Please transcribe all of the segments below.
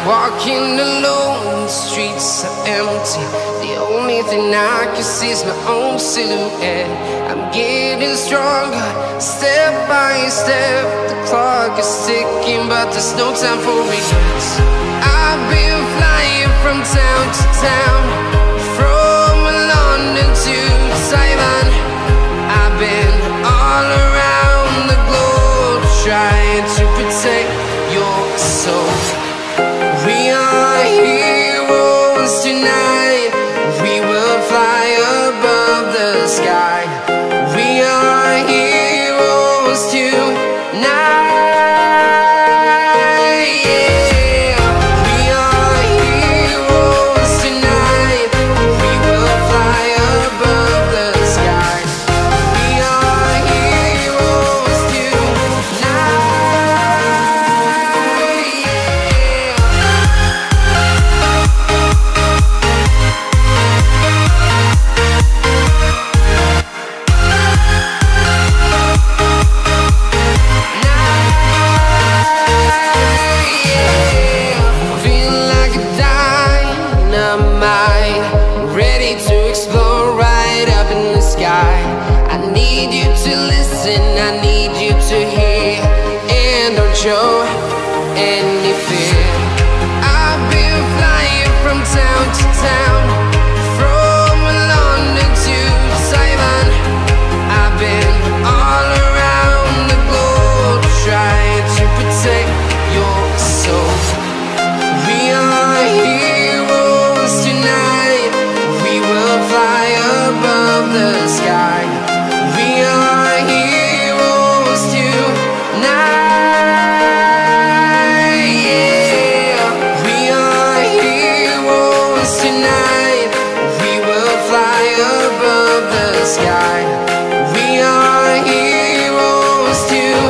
Walking alone, the streets are empty. The only thing I can see is my own silhouette. I'm getting stronger, step by step. The clock is ticking, but there's no time for regrets. I've been flying from town to town, from London to Taiwan. I've been all around the globe, trying to protect your soul. We are heroes tonight. We will fly above the sky. We are heroes tonight. Yeah. We are heroes tonight. We will fly above the sky. We are heroes tonight. I need you to listen, I need you to hear, and don't show any fear. I've been flying from town to town, from London to Taiwan. I've been all around the globe, trying to protect your soul. We are heroes tonight. We will fly above the sky. We are heroes tonight. Yeah. We are heroes tonight. We will fly above the sky. We are heroes tonight.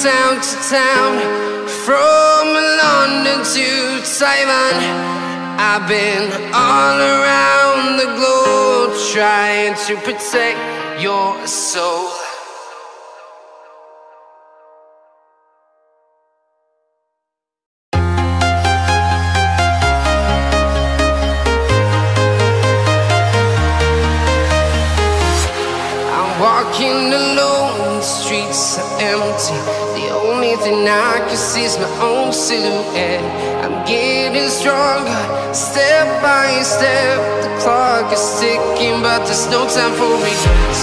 Town to town, from London to Taiwan. I've been all around the globe, trying to protect your soul. Walking alone, the streets are empty. The only thing I can see is my own silhouette. I'm getting stronger, step by step. The clock is ticking, but there's no time for regrets.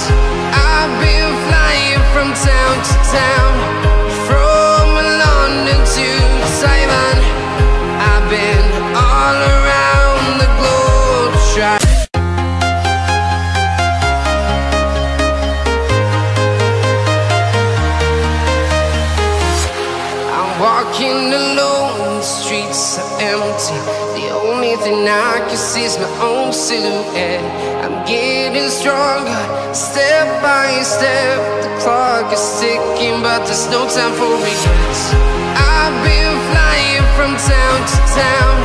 I've been flying from town to town, from London to Taiwan. I've been all around the globe, trying. Walking alone, the streets are empty. The only thing I can see is my own silhouette. I'm getting stronger, step by step. The clock is ticking, but there's no time for regrets. I've been flying from town to town,